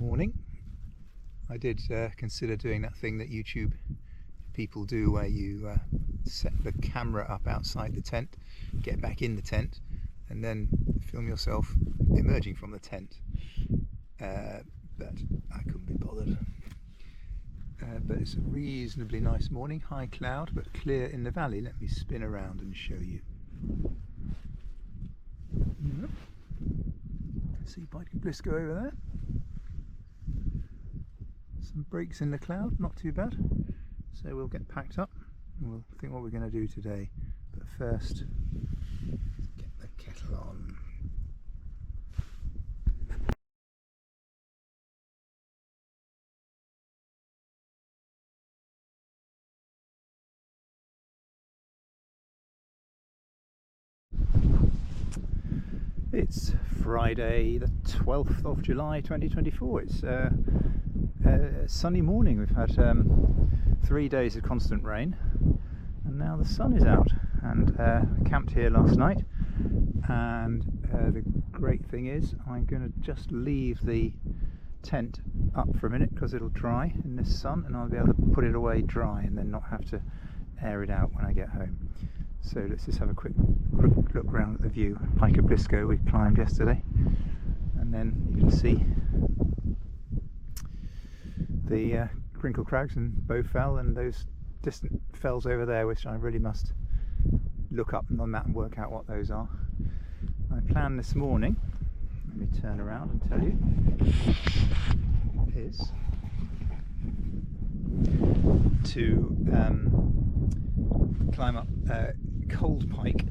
Morning. I did consider doing that thing that YouTube people do where you set the camera up outside the tent, get back in the tent and then film yourself emerging from the tent, but I couldn't be bothered. But it's a reasonably nice morning, high cloud but clear in the valley. Let me spin around and show you. See Pike over there. Some breaks in the cloud, not too bad. So we'll get packed up and we'll think what we're going to do today. But first, get the kettle on. It's Friday the 12th of July 2024. It's a sunny morning. We've had 3 days of constant rain and now the sun is out, and I camped here last night, and the great thing is I'm going to just leave the tent up for a minute because it'll dry in this sun and I'll be able to put it away dry and then not have to air it out when I get home. So let's just have a quick look around at the view. Pike we climbed yesterday, and then you can see the Crinkle Crags and Bowfell and those distant fells over there, which I really must look up on the map and work out what those are. My plan this morning, let me turn around and tell you, is to climb up Cold Pike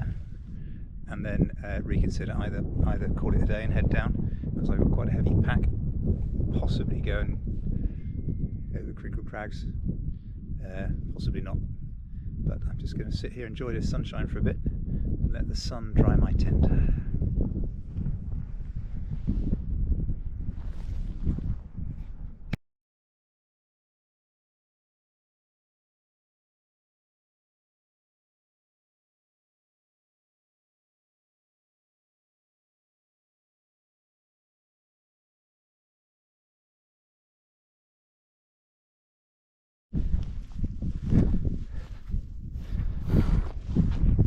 and then reconsider either call it a day and head down, because I've got quite a heavy pack, possibly going over Crinkle Crags, possibly not, but I'm just going to sit here, enjoy the sunshine for a bit and let the sun dry my tent.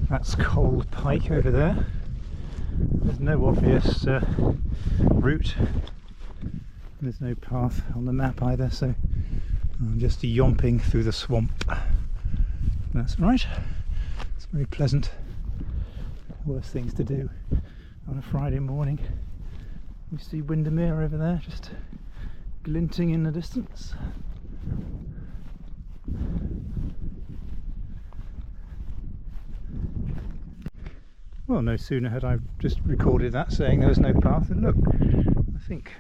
That's Cold Pike over there. There's no obvious route. There's no path on the map either, so I'm just yomping through the swamp. That's right. It's very pleasant. Worst things to do on a Friday morning. You see Windermere over there, just glinting in the distance. Well, no sooner had I just recorded that saying there was no path, and look, I think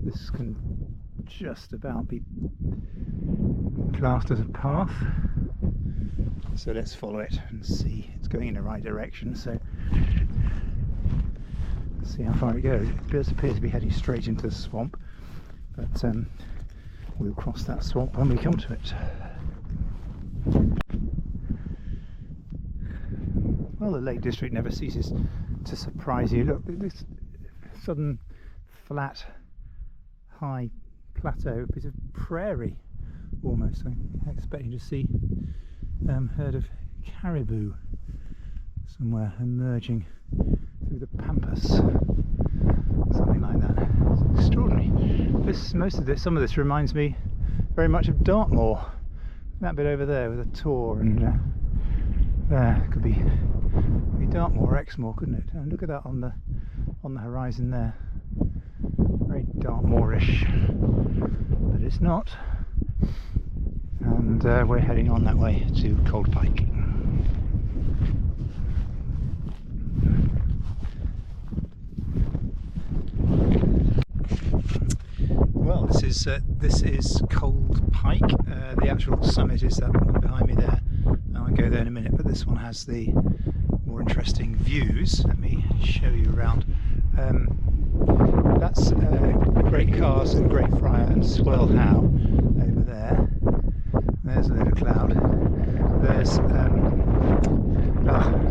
this can just about be classed as a path. So let's follow it and see. It's going in the right direction, so let's see how far it goes. It does appear to be heading straight into the swamp, but we'll cross that swamp when we come to it. Well, the Lake District never ceases to surprise you. Look, this sudden flat, high plateau, a bit of prairie almost. I'm expecting to see a herd of caribou somewhere emerging through the pampas, something like that. It's extraordinary. Some of this reminds me very much of Dartmoor. That bit over there with a tor, and there could be Dartmoor or Exmoor, couldn't it? And look at that on the horizon there. Very Dartmoorish, but it's not. And we're heading on that way to Cold Pike. Well, this is Cold Pike. The actual summit is that one behind me there, and I'll go there in a minute. But this one has the more interesting views. Let me show you around. That's Great Cars and Great Friar and Swell How over there. There's a little cloud. There's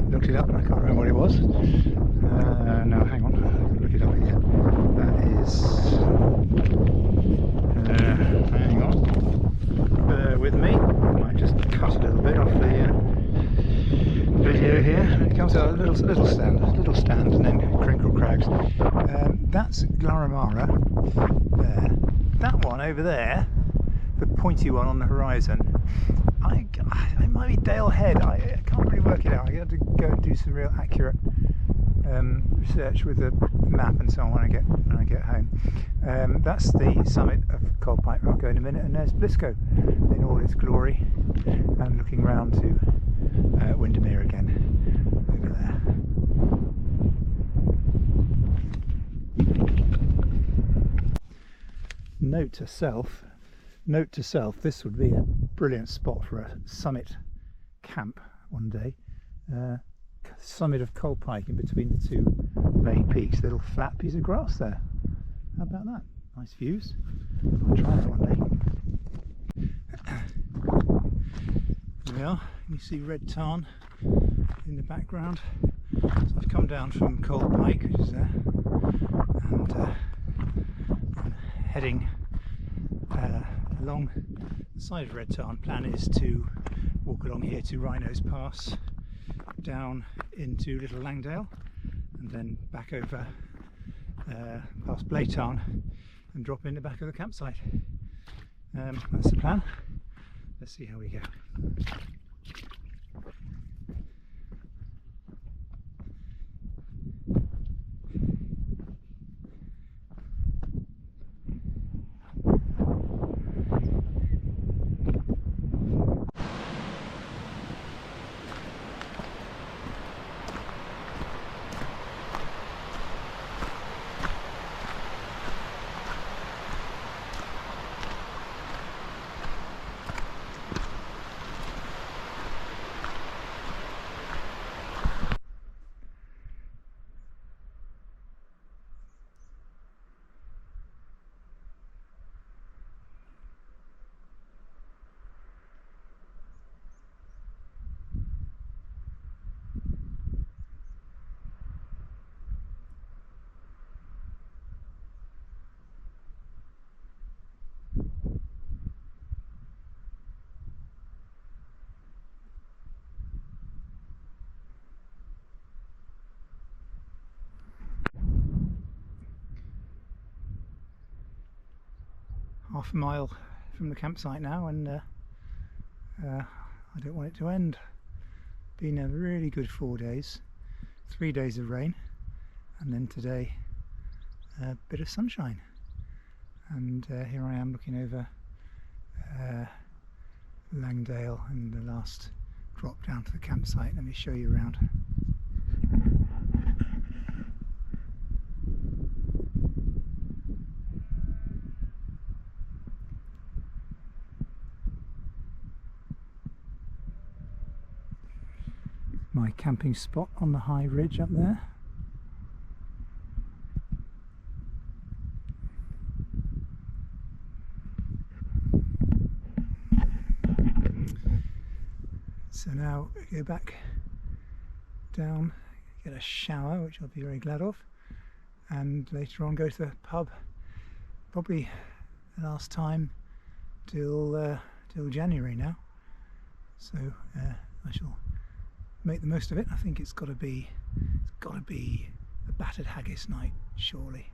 looked it up and I can't remember what it was. No, hang on, look it up again. That is folks. That's Glaramara there. That one over there, the pointy one on the horizon, it might be Dale Head. I can't really work it out. I have to go and do some real accurate research with the map and so on when I get home. That's the summit of Cold Pike, where I'll go in a minute, and there's Blisco in all its glory, and looking round to Windermere again over there. Note to self, this would be a brilliant spot for a summit camp one day. Summit of Cold Pike in between the two main peaks, little flat piece of grass there. How about that? Nice views. I'll try that one day. Here we are. You see red tarn in the background. So I've come down from Cold Pike, which is there, and I'm heading along the side of Red Tarn. Plan is to walk along here to Rhino's Pass, down into Little Langdale, and then back over past Blaytarn and drop in the back of the campsite. That's the plan. Let's see how we go. Half a mile from the campsite now, and I don't want it to end. Been a really good 4 days, 3 days of rain, and then today a bit of sunshine, and here I am looking over Langdale and the last drop down to the campsite. Let me show you around. My camping spot on the high ridge up there. So now we go back down, get a shower, which I'll be very glad of, and later on go to the pub, probably the last time till January now. So I shall make the most of it. I think it's got to be a battered haggis night, surely.